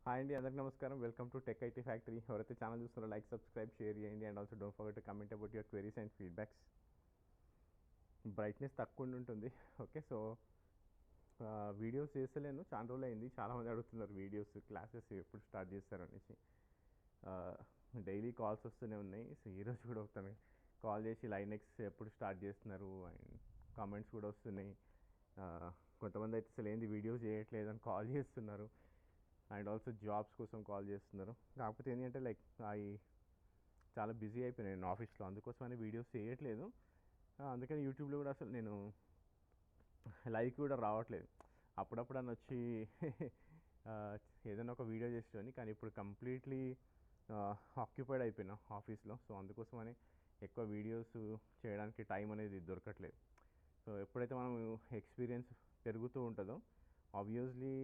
Hi అండి, అందరికీ నమస్కారం. Welcome to tech IT factory. ఎవరైతే ఛానల్ చూస్తున్నారో లైక్, సబ్స్క్రైబ్, షేర్ చేయండి. And also don't forget to comment about your queries and feedbacks. Brightness తక్కువ ఉంటుంది. ఓకే, సో వీడియోస్ చేస్తలేను, చాలా రోజులు అయింది. చాలామంది అడుగుతున్నారు వీడియోస్, క్లాసెస్ ఎప్పుడు స్టార్ట్ చేస్తారు అనేసి. డైలీ కాల్స్ వస్తూనే ఉన్నాయి. సో ఈరోజు కూడా ఒకసారి కాల్ చేసి లైనెక్స్ ఎప్పుడు స్టార్ట్ చేస్తున్నారు అండ్ కామెంట్స్ కూడా వస్తున్నాయి. కొంతమంది అయితే అసలు ఏంది వీడియోస్ చేయట్లేదు అని కాల్ చేస్తున్నారు. అండ్ ఆల్సో జాబ్స్ కోసం కాల్ చేస్తున్నారు. కాకపోతే ఏంటంటే లైక్ అవి చాలా బిజీ అయిపోయినాయి నేను ఆఫీస్లో, అందుకోసమని వీడియోస్ చేయట్లేదు. అందుకని యూట్యూబ్లో కూడా అసలు నేను లైక్ కూడా రావట్లేదు. అప్పుడప్పుడు అని వచ్చి ఏదైనా ఒక వీడియో చేసేవాడిని, కానీ ఇప్పుడు కంప్లీట్లీ ఆక్యుపైడ్ అయిపోయినా ఆఫీస్లో. సో అందుకోసమని ఎక్కువ వీడియోస్ చేయడానికి టైం అనేది దొరకట్లేదు. సో ఎప్పుడైతే మనం ఎక్స్పీరియన్స్ పెరుగుతూ ఉంటుందో ఆబ్వియస్లీ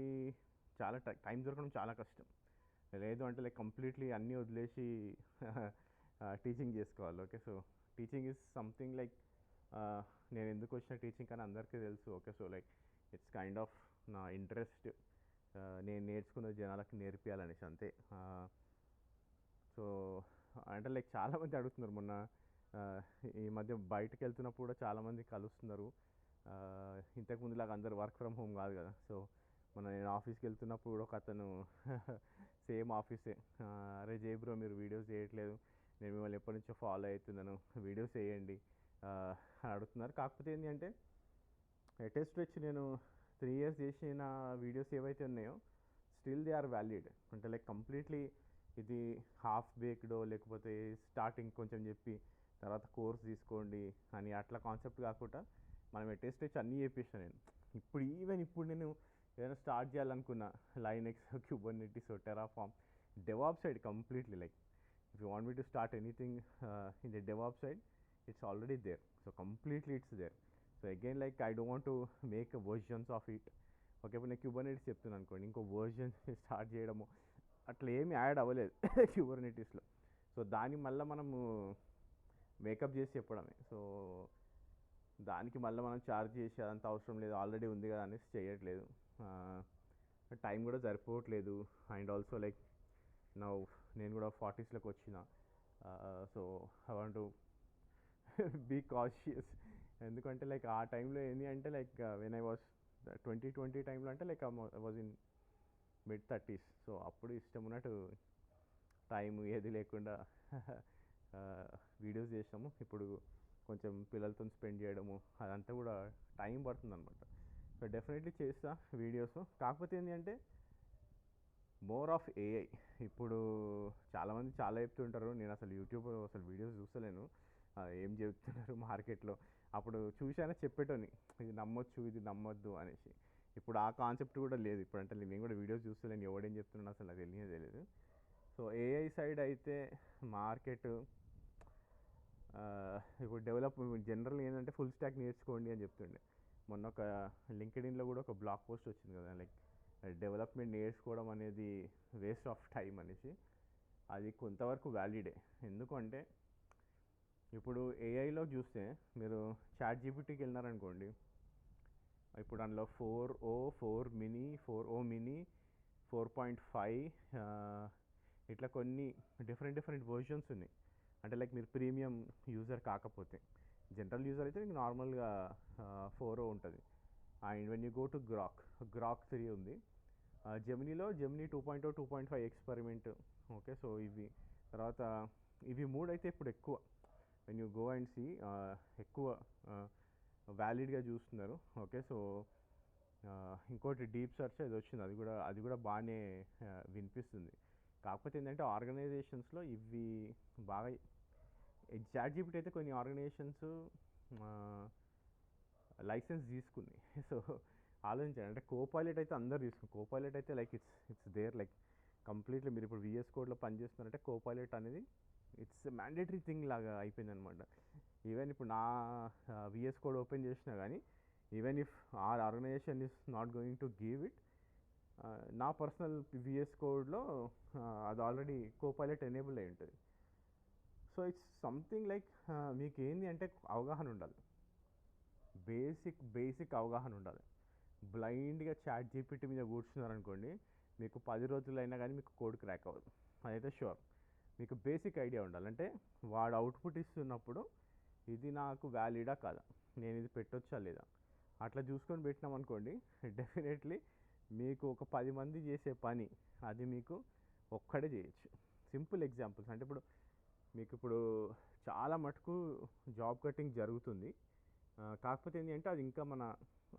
చాలా టైం దొరకడం చాలా కష్టం. లేదు అంటే లైక్ కంప్లీట్లీ అన్నీ వదిలేసి టీచింగ్ చేసుకోవాలి. Okay, so teaching is something like నేను ఎందుకు వచ్చిన టీచింగ్ కానీ అందరికీ తెలుసు. Okay, so like it's kind of నా ఇంట్రెస్ట్. నేను నేర్చుకున్న జనాలకు నేర్పియాలనేసి అంతే. సో అంటే లైక్ చాలామంది అడుగుతున్నారు. మొన్న ఈ మధ్య బయటకు వెళ్తున్నప్పుడు కూడా చాలామంది కలుస్తున్నారు. ఇంతకుముందులాగా అందరు వర్క్ ఫ్రమ్ హోమ్ కాదు కదా. సో నేను ఆఫీస్కి వెళ్తున్నప్పుడు కూడా ఒక అతను సేమ్ ఆఫీసే, అరే జై బ్రో మీరు వీడియోస్ చేయట్లేదు, నేను మిమ్మల్ని ఎప్పటి నుంచో ఫాలో అవుతున్నాను, వీడియోస్ వేయండి అని అడుగుతున్నారు. కాకపోతే ఏంటి అంటే అటెస్ట్ వచ్చి నేను 3 years చేసిన వీడియోస్ ఏవైతే ఉన్నాయో స్టిల్ దే ఆర్ వ్యాలిడ్. అంటే లైక్ కంప్లీట్లీ ఇది హాఫ్ బేక్డో లేకపోతే స్టార్టింగ్ కొంచెం చెప్పి తర్వాత కోర్స్ తీసుకోండి అని అట్లా కాన్సెప్ట్ కాకుండా మనం అటెస్ట్ వచ్చి అన్నీ చెప్పేసాను నేను. ఇప్పుడు నేను ఏదైనా స్టార్ట్ చేయాలనుకున్నా Linux, Kubernetes, Terraform, DevOps side completely like if you want me to start anything in the DevOps side it's already there. So completely it's there. So again like I don't want to make versions of it. Okay, ఇప్పుడు నేను Kubernetes చెప్తున్నాను అనుకోండి, ఇంకో version start చేయడము అట్లా ఏమి add అవ్వలేదు క్యూబర్నెటిస్లో. So దాన్ని మళ్ళీ మనము మేకప్ చేసి చెప్పడమే. సో దానికి మళ్ళీ మనం ఛార్జ్ చేసి అదంతా అవసరం లేదు, ఆల్రెడీ ఉంది కదా అనేసి చేయట్లేదు. టైం కూడా సరిపోవట్లేదు. అండ్ ఆల్సో లైక్ నేను కూడా 40sలోకి వచ్చిన. So I want to be cautious. ఎందుకంటే లైక్ ఆ టైంలో ఏంటి అంటే లైక్ వెన్ ఐ వాస్ 2020 టైంలో అంటే like I was in mid-30s. So అప్పుడు ఇష్టం ఉన్నట్టు టైం ఏది లేకుండా వీడియోస్ చేసాము. ఇప్పుడు కొంచెం పిల్లలతో స్పెండ్ చేయడము అదంతా కూడా టైం పడుతుంది అనమాట. సో డెఫినెట్లీ చేస్తా వీడియోస్. కాకపోతే ఏంటి అంటే మోర్ ఆఫ్ ఏఐ. ఇప్పుడు చాలామంది చాలా చెప్తుంటారు, నేను అసలు యూట్యూబ్ అసలు వీడియోస్ చూస్తలేను, ఏం చెప్తున్నారు మార్కెట్లో. అప్పుడు చూసానే చెప్పేటోని ఇది నమ్మొచ్చు ఇది నమ్మొద్దు అనేసి. ఇప్పుడు ఆ కాన్సెప్ట్ కూడా లేదు. ఇప్పుడు అంటే నేను కూడా వీడియోస్ చూస్తలేను, ఎవడేం చెప్తున్నాను అసలు నాకు తెలియదు. సో ఏఐ సైడ్ అయితే మార్కెట్ ఇప్పుడు డెవలప్ జనరల్ ఏంటంటే ఫుల్ స్టాక్ నేర్చుకోండి అని చెప్తుండే. మొన్న ఒక లింక్డ్ఇన్లో కూడా ఒక బ్లాగ్ పోస్ట్ వచ్చింది కదా, లైక్ డెవలప్మెంట్ నేర్చుకోవడం అనేది వేస్ట్ ఆఫ్ టైం అనేసి. అది కొంతవరకు వ్యాలిడే. ఎందుకంటే ఇప్పుడు ఏఐలో చూస్తే మీరు చాట్ జీపీటీకి వెళ్ళినారనుకోండి, ఇప్పుడు అందులో 4o మినీ 4.5 ఇట్లా కొన్ని డిఫరెంట్ వర్జన్స్ ఉన్నాయి. అంటే లైక్ మీరు ప్రీమియం యూజర్ కాకపోతే, జనరల్ యూజర్ అయితే మీకు నార్మల్గా 4o ఉంటుంది. And when you go to Grok 3 ఉంది. Gemini 2.0 2.5 experiment. ఓకే, సో ఇవి తర్వాత ఇవి మూడు అయితే ఇప్పుడు ఎక్కువ when you go and see ఎక్కువ వ్యాలిడ్గా చూస్తున్నారు. ఓకే, సో ఇంకోటి డీప్ సెర్చ్ అది వచ్చింది, అది కూడా బాగానే వినిపిస్తుంది. కాకపోతే ఏంటంటే ఆర్గనైజేషన్స్లో ఇవి బాగా చాట్ జీపీటీ అయితే కొన్ని ఆర్గనైజేషన్స్ లైసెన్స్ తీసుకుంది. సో ఆలోచించండి, అంటే కోపైలట్ అయితే అందరు తీసుకుని, కోపైలట్ అయితే like it's there like completely. మీరు ఇప్పుడు విఎస్ కోడ్లో పనిచేస్తున్నారంటే కోపైలట్ అనేది ఇట్స్ మ్యాండేటరీ థింగ్ లాగా అయిపోయింది అనమాట. ఈవెన్ ఇప్పుడు నా విఎస్ కోడ్ ఓపెన్ చేసినా కానీ even if our organisation is not going to give it, నా పర్సనల్ విఎస్ కోడ్లో అది ఆల్రెడీ కోపైలట్ ఎనేబుల్ అయి ఉంటుంది. సో ఇట్స్ సంథింగ్ లైక్ మీకు ఏంటి అంటే అవగాహన ఉండాలి, బేసిక్ అవగాహన ఉండాలి. బ్లైండ్గా చాట్ జీపీటీ మీద కూర్చున్నారనుకోండి, మీకు 10 రోజులైనా కానీ మీకు కోడ్ క్రాక్ అవ్వదు, అదైతే షూర్. మీకు బేసిక్ ఐడియా ఉండాలి. అంటే వాడు అవుట్పుట్ ఇస్తున్నప్పుడు ఇది నాకు వ్యాలిడా కాదా, నేను ఇది పెట్టొచ్చా లేదా, అట్లా చూసుకొని పెట్టినాం అనుకోండి డెఫినెట్లీ మీకు ఒక 10 మంది చేసే పని అది మీకు ఒక్కడే చేయొచ్చు. సింపుల్ ఎగ్జాంపుల్స్ అంటే ఇప్పుడు మీకు ఇప్పుడు చాలా మటుకు జాబ్ కటింగ్ జరుగుతుంది. కాకపోతే ఏంటి అంటే అది ఇంకా మన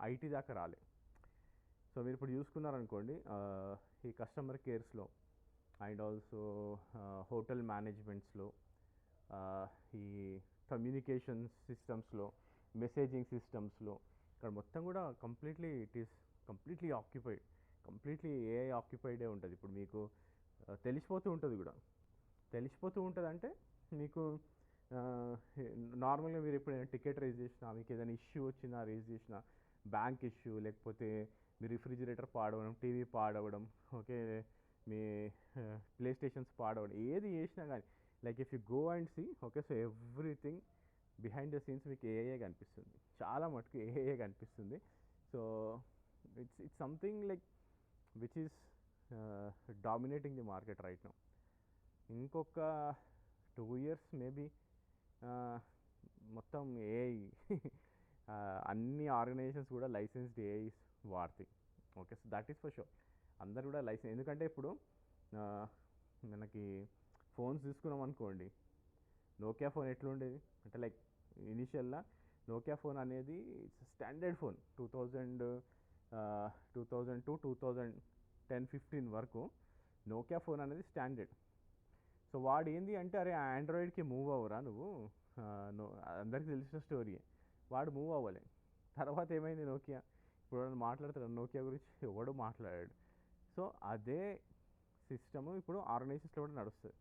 ఐటీ దాకా రాలే. సో మీరు ఇప్పుడు చూసుకున్నారనుకోండి ఈ కస్టమర్ కేర్స్లో అండ్ ఆల్సో హోటల్ మేనేజ్మెంట్స్లో, ఈ కమ్యూనికేషన్ సిస్టమ్స్లో, మెసేజింగ్ సిస్టమ్స్లో, ఇక్కడ మొత్తం కూడా it is completely occupied. Completely AI ఆక్యుపైడే ఉంటుంది. ఇప్పుడు మీకు తెలిసిపోతూ ఉంటుంది కూడా. తెలిసిపోతూ ఉంటుంది అంటే మీకు నార్మల్గా మీరు ఎప్పుడైనా టికెట్ రేజ్ చేసినా, మీకు ఏదైనా ఇష్యూ వచ్చినా రేజ్ చేసినా, బ్యాంక్ ఇష్యూ, లేకపోతే మీ రిఫ్రిజిరేటర్ పాడవడం, టీవీ పాడవడం, ఓకే, మీ ప్లే స్టేషన్స్ పాడవడం, ఏది చేసినా కానీ like if you go and see, okay, so everything behind the scenes మీకు ఏఏ కనిపిస్తుంది. చాలా మటుకు ఏఏ కనిపిస్తుంది. So it's something like which is dominating the market right now. ఇంకొక 2 years మేబీ మొత్తం ఏఐ అన్ని ఆర్గనైజేషన్స్ కూడా లైసెన్స్డ్ ఏఐ వాడతాయి. Okay, so that is for sure. అందరు కూడా లైసెన్స్, ఎందుకంటే ఇప్పుడు మనకి ఫోన్స్ తీసుకున్నాం అనుకోండి, నోకియా ఫోన్ ఎట్లుండేది అంటే లైక్ ఇనిషియల్గా నోకియా ఫోన్ అనేది స్టాండర్డ్ ఫోన్ 2002, 2010-2015 వరకు నోకియా ఫోన్ అనేది స్టాండర్డ్. సో వాడు ఏంది అంటే అరే ఆండ్రాయిడ్కి మూవ్ అవ్వరా నువ్వు, అందరికీ తెలిసిన స్టోరీయే. వాడు మూవ్ అవ్వలే. తర్వాత ఏమైంది నోకియా, ఇప్పుడు మాట్లాడతాడు నోకియా గురించి, ఎవడు మాట్లాడాడు. సో అదే సిస్టము ఇప్పుడు ఆర్గనైజేషన్స్లో కూడా నడుస్తుంది.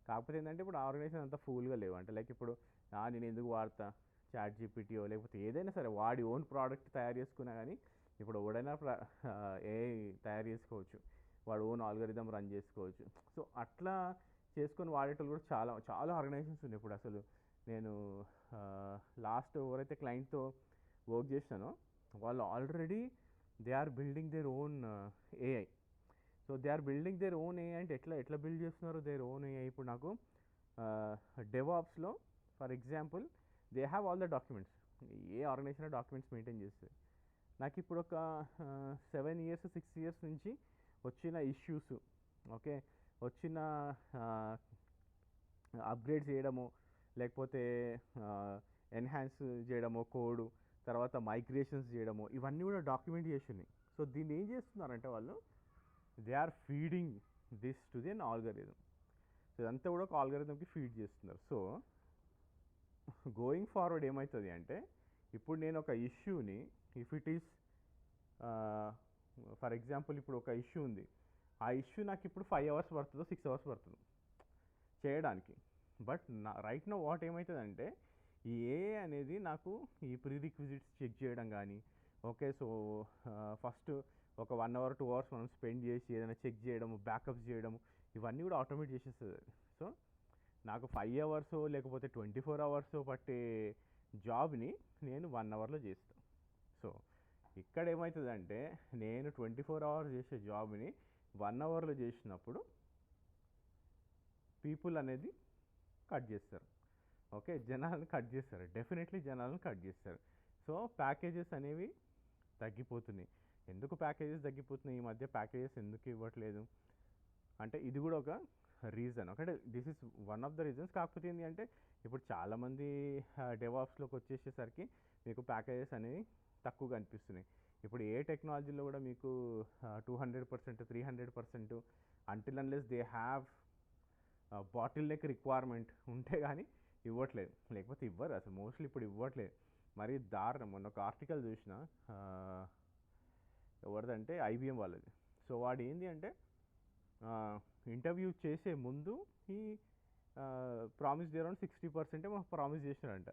కాకపోతే ఏంటంటే ఇప్పుడు ఆర్గనైజేషన్ అంతా ఫుల్గా లేవు. అంటే లైక్ ఇప్పుడు నేను ఎందుకు వాడతా చాట్ జీపీటీయో లేకపోతే ఏదైనా సరే వాడి ఓన్ ప్రోడక్ట్ తయారు చేసుకున్నా కానీ ఇప్పుడు ఎవడైనా ఏఐ తయారు చేసుకోవచ్చు, వాడు ఓన్ ఆల్గరిథం రన్ చేసుకోవచ్చు. సో అట్లా చేసుకొని వాడేటోళ్ళు కూడా చాలా చాలా ఆర్గనైజేషన్స్ ఉన్నాయి ఇప్పుడు. అసలు నేను లాస్ట్ ఎవరైతే క్లయింట్తో వర్క్ చేసినానో వాళ్ళు already they are building their own AI. So they are building their own AI అంటే ఎట్లా బిల్డ్ చేస్తున్నారు దేర్ ఓన్ ఏఐ. ఇప్పుడు నాకు డెవాప్స్లో for example they have all the documents. ఏ ఆర్గనైజేషన్ డాక్యుమెంట్స్ మెయింటైన్ చేస్తుంది. నాకు ఇప్పుడు ఒక 7 years 6 years నుంచి వచ్చిన ఇష్యూస్, ఓకే, వచ్చిన అప్గ్రేడ్ చేయడము, లేకపోతే ఎన్హాన్స్ చేయడము కోడు, తర్వాత మైగ్రేషన్స్ చేయడము, ఇవన్నీ కూడా డాక్యుమెంట్ చేసి ఉన్నాయి. సో దీన్ని ఏం చేస్తున్నారంటే వాళ్ళు they are feeding this to the algorithm. So ఇదంతా కూడా ఒక ఆల్గరిథంకి ఫీడ్ చేస్తున్నారు. సో గోయింగ్ ఫార్వర్డ్ ఏమవుతుంది అంటే ఇప్పుడు నేను ఒక ఇష్యూని if it is for example ఇప్పుడు ఒక ఇష్యూ ఉంది, ఆ ఇష్యూ నాకు ఇప్పుడు 5 hours పడుతుందో 6 hours పడుతుందో చేయడానికి. బట్ రైట్ నో వాట్ ఏమవుతుందంటే ఈ ఏఏ అనేది నాకు ఈ ప్రీ రిక్విజిట్స్ చెక్ చేయడం కానీ, ఓకే, సో ఫస్ట్ ఒక 1 hour 2 hours మనం స్పెండ్ చేసి ఏదైనా చెక్ చేయడము, బ్యాకప్స్ చేయడము, ఇవన్నీ కూడా ఆటోమేట్ చేసేస్తుంది. సో నాకు 5 hours లేకపోతే 24 hours పట్టే జాబ్ని నేను 1 hourలో చేస్తాను. సో ఇక్కడ ఏమవుతుందంటే నేను 24 hours చేసే జాబ్ని 1 hourలో చేసినప్పుడు పీపుల్ అనేది కట్ చేస్తారు. ఓకే, జనాలను కట్ చేస్తారు, డెఫినెట్లీ జనాలను కట్ చేస్తారు. సో ప్యాకేజెస్ అనేవి తగ్గిపోతున్నాయి. ఎందుకు ప్యాకేజెస్ తగ్గిపోతున్నాయి ఈ మధ్య, ప్యాకేజెస్ ఎందుకు ఇవ్వట్లేదు అంటే ఇది కూడా ఒక రీజన్. ఒకటే this is one of the reasons. కాకపోతే ఏంటి అంటే ఇప్పుడు చాలామంది డెవాప్స్లోకి వచ్చేసేసరికి మీకు ప్యాకేజెస్ అనేవి తక్కువగా అనిపిస్తున్నాయి. ఇప్పుడు ఏ టెక్నాలజీలో కూడా మీకు 200%, 300% until unless they have bottle neck requirement ఉంటే కానీ ఇవ్వట్లేదు, లేకపోతే ఇవ్వరు అసలు. మోస్ట్లీ ఇప్పుడు ఇవ్వట్లేదు, మరీ దారుణం. మొన్న ఒక ఆర్టికల్ చూసిన, ఎవరిదంటే ఐబిఎం వాళ్ళది. సో వాడు ఏంటి అంటే ఇంటర్వ్యూ చేసే ముందు ఈ ప్రామిస్ అరౌండ్ 60% మాకు ప్రామిస్ చేసినారంట.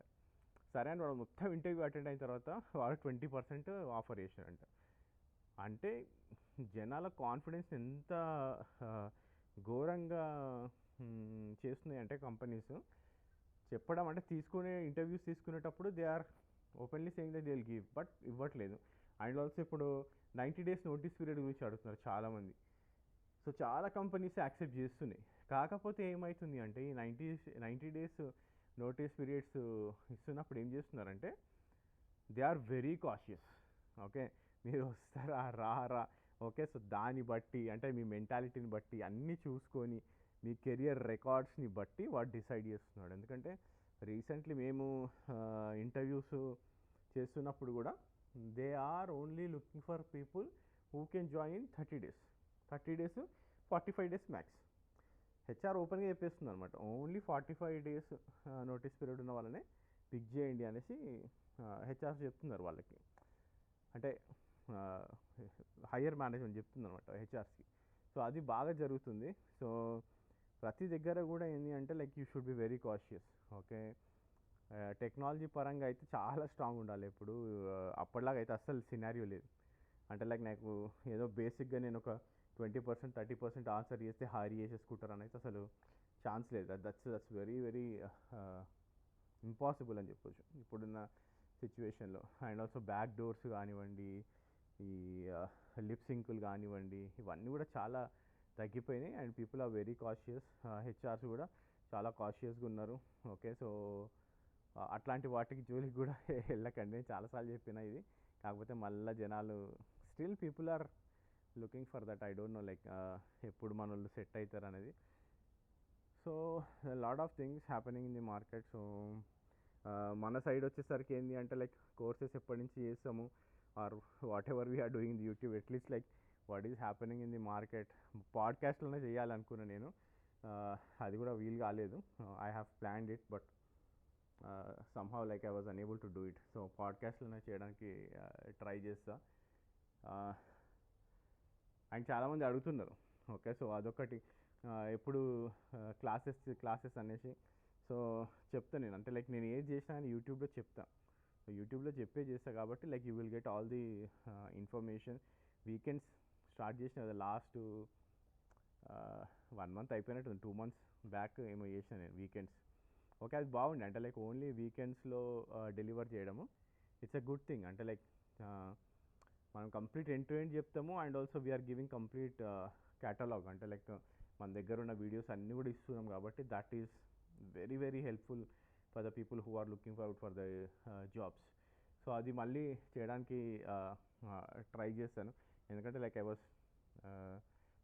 సరే అని వాడు మొత్తం ఇంటర్వ్యూ అటెండ్ అయిన తర్వాత వాడు 20% ఆఫర్ చేసినారంట. అంటే జనాల కాన్ఫిడెన్స్ ఎంత ఘోరంగా చేస్తున్నాయి అంటే కంపెనీస్ చెప్పడం, అంటే తీసుకునే ఇంటర్వ్యూస్ తీసుకునేటప్పుడు they are openly saying that they will give, but ఇవ్వట్లేదు. అండ్ ఆల్సో ఇప్పుడు 90 days నోటీస్ పీరియడ్ గురించి అడుగుతున్నారు చాలామంది. సో చాలా కంపెనీస్ యాక్సెప్ట్ చేస్తున్నాయి. కాకపోతే ఏమవుతుంది అంటే ఈ 90 డేస్ నోటీస్ పీరియడ్స్ ఇస్తున్నప్పుడు ఏం చేస్తున్నారంటే they are very cautious. Okay, మీరు వస్తారా రారా, ఓకే, సో దాన్ని బట్టి అంటే మీ మెంటాలిటీని బట్టి అన్నీ చూసుకొని మీ కెరియర్ రికార్డ్స్ని బట్టి వాడు డిసైడ్ చేస్తున్నాడు. ఎందుకంటే రీసెంట్లీ మేము ఇంటర్వ్యూస్ చేస్తున్నప్పుడు కూడా they are only looking for people who can join in 30 days 45 days max. HR ఓపెన్గా చెప్పేస్తుంది అనమాట, ఓన్లీ 45 డేస్ నోటీస్ పీరియడ్ ఉన్న వాళ్ళనే పిక్ చేయండి అనేసి హెచ్ఆర్ చెప్తున్నారు వాళ్ళకి. అంటే హయ్యర్ మేనేజ్మెంట్ చెప్తుంది అనమాట హెచ్ఆర్స్కి. సో అది బాగా జరుగుతుంది. సో ప్రతి దగ్గర కూడా ఏంటి అంటే like you should be very cautious. Okay, technology పరంగా అయితే చాలా స్ట్రాంగ్ ఉండాలి. ఇప్పుడు అప్పటిలాగా అయితే అస్సలు సినారియో లేదు. అంటే లైక్ నాకు ఏదో బేసిక్గా నేను ఒక 20% 30% ఆన్సర్ చేస్తే హారీ చేసేసుకుంటారు అని అయితే అసలు ఛాన్స్ లేదు. దట్స్ వెరీ వెరీ ఇంపాసిబుల్ అని చెప్పొచ్చు ఇప్పుడున్న సిచ్యువేషన్లో. అండ్ ఆల్సో బ్యాక్ డోర్స్ కానివ్వండి, ఈ లిప్ సింకులు కానివ్వండి, ఇవన్నీ కూడా చాలా తగ్గిపోయినాయి. And people are very cautious. HRs కూడా చాలా కాషియస్గా ఉన్నారు. ఓకే, సో అట్లాంటి వాటికి జోలికి కూడా వెళ్ళకండి. నేను చాలాసార్లు చెప్పిన ఇది, కాకపోతే మళ్ళీ జనాలు still people are looking for that. I don't know like ఎప్పుడు మన వాళ్ళు సెట్ అవుతారు అనేది. So lot of things happening in the market. So మన సైడ్ వచ్చేసరికి ఏంటి అంటే లైక్ కోర్సెస్ ఎప్పటి నుంచి చేస్తాము or whatever we're doing the YouTube, at least like what is happening in the market. పాడ్కాస్ట్లోనే చేయాలనుకున్నా నేను, అది కూడా వీలు కాలేదు. I have planned it but somehow like I was unable to do it. So పాడ్కాస్ట్లోనే చేయడానికి ట్రై చేస్తా. అండ్ చాలామంది అడుగుతున్నారు. ఓకే, సో అదొకటి. ఎప్పుడు క్లాసెస్ అనేసి సో చెప్తాను నేను. అంటే లైక్ నేను ఏది చేసినా కానీ యూట్యూబ్లో చెప్తా. యూట్యూబ్లో చేస్తా కాబట్టి like you will get all the information. Weekends start చేసిన లాస్ట్ 1 మంత్ అయిపోయినట్టు, 2 months బ్యాక్ ఏమో చేసిన నేను వీకెండ్స్. ఓకే, అది బాగుండే. అంటే లైక్ ఓన్లీ వీకెండ్స్లో డెలివర్ చేయడము ఇట్స్ ఎ గుడ్ థింగ్. అంటే లైక్ మనం కంప్లీట్ ఎండ్ టు ఎండ్ చెప్తాము. And also we're giving complete catalogue. అంటే లైక్ మన దగ్గర ఉన్న వీడియోస్ అన్నీ కూడా ఇస్తున్నాం కాబట్టి that is very very helpful for the people who are looking for the jobs. So అది మళ్ళీ చేయడానికి ట్రై చేస్తాను. ఎందుకంటే like I was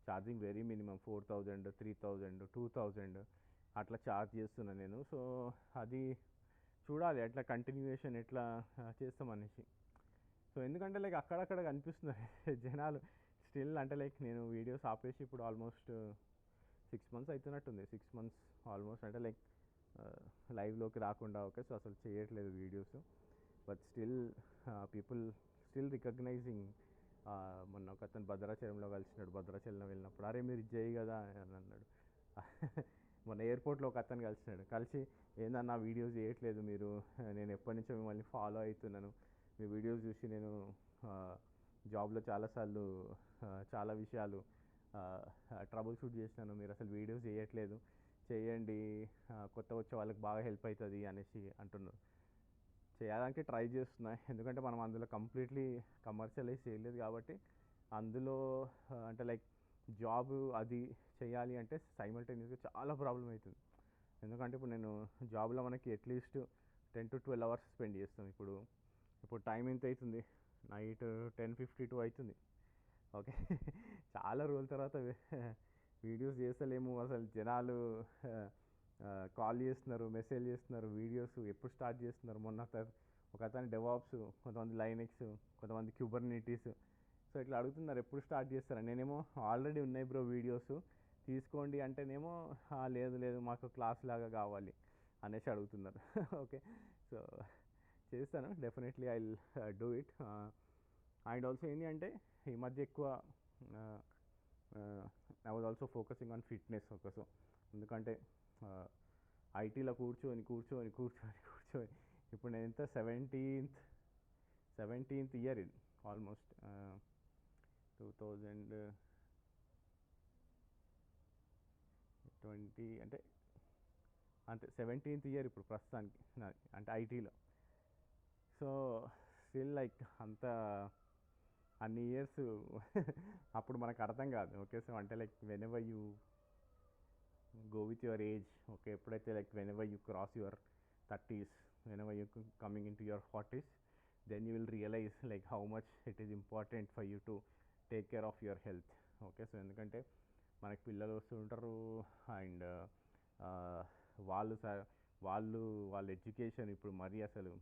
charging very minimum 4000 3000 2000 అట్లా ఛార్జ్ చేస్తున్నాను నేను. సో అది చూడాలి ఎట్లా కంటిన్యూయేషన్ ఎట్లా చేస్తామనేసి. సో ఎందుకంటే లైక్ అక్కడక్కడ కనిపిస్తున్నారు జనాలు స్టిల్. అంటే లైక్ నేను వీడియోస్ ఆపేసి ఇప్పుడు ఆల్మోస్ట్ 6 months అవుతున్నట్టుంది. 6 months ఆల్మోస్ట్. అంటే లైక్ లైవ్లోకి రాకుండా. ఓకే, సో అసలు చేయట్లేదు videos. But still people still recognising. మొన్న ఒక అతను భద్రాచలంలో కలిసినాడు. భద్రాచలంలో వెళ్ళినప్పుడు అరే మీరు ఇది చేయి కదా అని అన్నాడు. మొన్న ఎయిర్పోర్ట్లో ఒక అతను కలిసి ఏందన్నా వీడియోస్ చేయట్లేదు మీరు, నేను ఎప్పటి నుంచో మిమ్మల్ని ఫాలో అవుతున్నాను, మీ వీడియోస్ చూసి నేను జాబ్లో చాలాసార్లు చాలా విషయాలు ట్రబుల్ షూట్ చేసినాను, మీరు అసలు వీడియోస్ చేయట్లేదు, చేయండి, కొత్త వచ్చే వాళ్ళకి బాగా హెల్ప్ అవుతుంది అనేసి అంటున్నారు. చేయడానికి ట్రై చేస్తున్నా. ఎందుకంటే మనం అందులో కంప్లీట్లీ కమర్షియలైజ్ చేయలేదు కాబట్టి అందులో అంటే లైక్ జాబ్ అది చేయాలి అంటే సైమల్టేనియస్గా చాలా ప్రాబ్లం అవుతుంది. ఎందుకంటే ఇప్పుడు నేను జాబ్లో మనకి అట్లీస్ట్ 10 to 12 hours స్పెండ్ చేస్తాం. ఇప్పుడు టైం ఎంత అవుతుంది, నైట్ 10:52 అవుతుంది. ఓకే, చాలా రోజుల తర్వాత వీడియోస్ చేస్తలేము. అసలు జనాలు కాల్ చేస్తున్నారు, మెసేజ్ చేస్తున్నారు, వీడియోస్ ఎప్పుడు స్టార్ట్ చేస్తున్నారు. మొన్న ఒక అతను డెవాప్స్, కొంతమంది లైనెక్స్, కొంతమంది క్యూబర్నెటీస్. సో ఇట్లా అడుగుతున్నారు ఎప్పుడు స్టార్ట్ చేస్తారు. నేనేమో ఆల్రెడీ ఉన్నాయి బ్రో వీడియోస్ తీసుకోండి అంటేనేమో లేదు లేదు మాకు క్లాస్ లాగా కావాలి అనేసి అడుగుతున్నారు. ఓకే, సో చేస్తాను definitely, I will do it. And also ఏంటి అంటే ఈ మధ్య ఎక్కువ I was also focusing on fitness. Okay, so ఎందుకంటే ఐటీలో కూర్చొని ఇప్పుడు నేను ఎంత 17th ఇయర్ ఇది ఆల్మోస్ట్ 2020 అంటే అంతే 17th ఇయర్ ఇప్పుడు ప్రస్తుతానికి అంటే ఐటీలో. సో స్టిల్ లైక్ అంత అన్ని ఇయర్స్ అప్పుడు మనకు అర్థం కాదు. ఓకే, సో అంటే like whenever you go with your age, okay, ఎప్పుడైతే like whenever you cross your 30s, whenever you coming into your 40s, then you will realize like how much it is important for you to take care of your health. Okay, so ఎందుకంటే మనకి పిల్లలు వస్తుంటారు and వాళ్ళు వాళ్ళు వాళ్ళ education ఇప్పుడు మరీ అసలు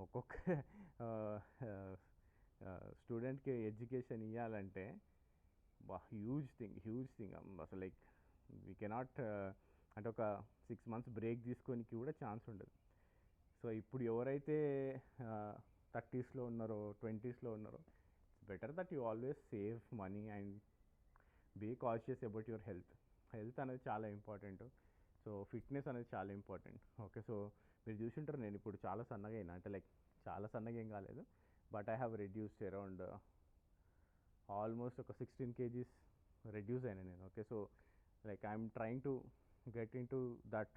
ఒక్కొక్క స్టూడెంట్కి ఎడ్యుకేషన్ ఇవ్వాలంటే హ్యూజ్ థింగ్ అసలు లైక్ వీ కెనాట్ అంటే ఒక 6 months బ్రేక్ తీసుకోనికి కూడా ఛాన్స్ ఉండదు. సో ఇప్పుడు ఎవరైతే 30sలో ఉన్నారో 20sలో ఉన్నారో, it's better that you always save money and be conscious about your health అనేది చాలా ఇంపార్టెంట్. సో ఫిట్నెస్ అనేది చాలా ఇంపార్టెంట్. ఓకే, సో మీరు చూసుంటారు నేను ఇప్పుడు చాలా సన్నగా అయినా, అంటే లైక్ చాలా సన్నగా ఏం కాలేదు, but I have reduced around almost ఒక 16 kgs రెడ్యూస్ అయినా నేను. Okay, so like I'm trying to get in to that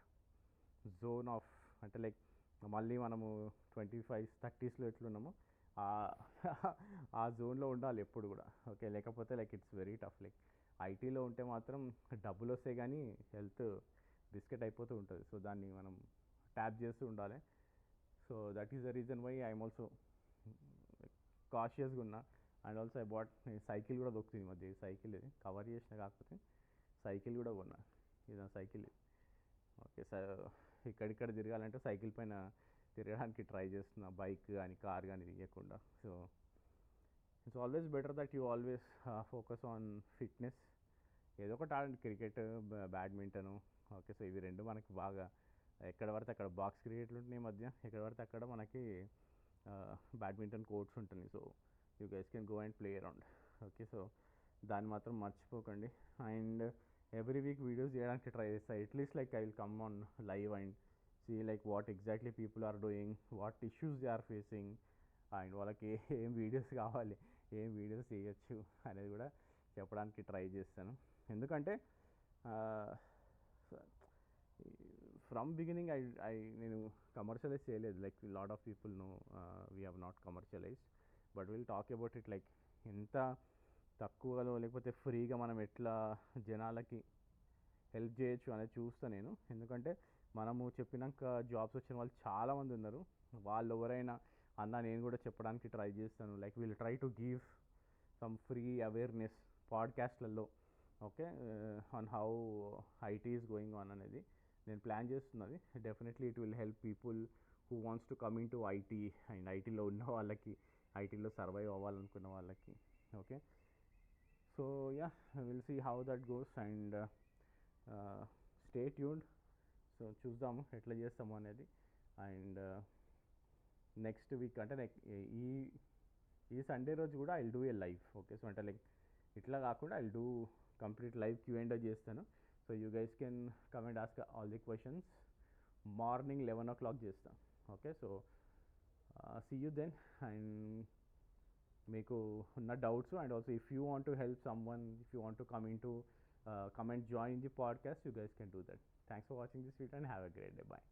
zone of, అంటే లైక్ మళ్ళీ మనము 25s 30sలో ఎట్లున్నామో ఆ జోన్లో ఉండాలి ఎప్పుడు కూడా. ఓకే, లేకపోతే like it's very tough. Like ఐటీలో ఉంటే మాత్రం డబ్బులు వస్తాయి కానీ హెల్త్ బిస్కెట్ అయిపోతూ ఉంటుంది. సో దాన్ని మనం ట్యాప్ చేస్తూ ఉండాలి. So that is the reason why I'm also కాషియస్గా ఉన్నా. And also I bought cycle కూడా దొక్కుతుంది ఈ మధ్య. సైకిల్ కవర్ చేసిన, కాకపోతే సైకిల్ కూడా కొన్నా. ఇది సైకిల్. ఓకే, ఇక్కడిక్కడ తిరగాలంటే సైకిల్ పైన తిరగడానికి ట్రై చేస్తున్నా, బైక్ కానీ కార్ కానీ తీయకుండా. So it's always better that you always focus on fitness. ఏదో ఒకటి ఆడండి, క్రికెట్, బ్యాడ్మింటను. ఓకే, సో ఇవి రెండు మనకి బాగా ఎక్కడ పడితే అక్కడ బాక్స్ క్రికెట్లు ఉంటున్నాయి ఈ మధ్య, ఎక్కడ పడితే అక్కడ మనకి బ్యాడ్మింటన్ కోర్ట్స్ ఉంటుంది. So you guys can go and play around. Okay, so దాన్ని మాత్రం మర్చిపోకండి. అండ్ ఎవ్రీ వీక్ వీడియోస్ చేయడానికి ట్రై చేస్తాను. At least like I will come on live and see like what exactly people are doing, what issues they are facing, and వాళ్ళకి ఏం videos కావాలి, ఏం videos చేయొచ్చు అనేది కూడా చెప్పడానికి ట్రై చేస్తాను. ఎందుకంటే ఫ్రమ్ బిగినింగ్ నేను కమర్షియలైజ్ చేయలేదు. Like lot of people know we have not commercialised, but will talk about it. Like ఎంత తక్కువలో లేకపోతే ఫ్రీగా మనం ఎట్లా జనాలకి హెల్ప్ చేయొచ్చు అనేది చూస్తాను నేను. ఎందుకంటే మనము చెప్పినాక జాబ్స్ వచ్చిన వాళ్ళు చాలామంది ఉన్నారు. వాళ్ళు ఎవరైనా అన్న నేను కూడా చెప్పడానికి ట్రై చేస్తాను. Like will try to give some free awareness పాడ్కాస్ట్లలో. Okay, on how IT is going on అనేది నేను ప్లాన్ చేస్తున్నది. Definitely it will help people who wants to come into IT and ఐటీలో ఉన్న వాళ్ళకి, ఐటీలో సర్వైవ్ అవ్వాలనుకున్న వాళ్ళకి. Okay, so yeah, will see how that goes and stay tuned. So చూద్దాము ఎట్లా చేస్తాము అనేది. అండ్ నెక్స్ట్ వీక్ అంటే ఈ ఈ సండే రోజు కూడా I will do a live. Okay, so అంటే లైక్ ఇట్లా కాకుండా I will do complete live Q&A చేస్తాను. So you guys can come and ask all the questions. Morning 11 o'clock చేస్తాను. Okay, so see you then. And మీకు ఉన్న doubts, and also if you want to help someone, if you want to come and join the podcast, you guys can do that. Thanks for watching this video and have a great day. Bye.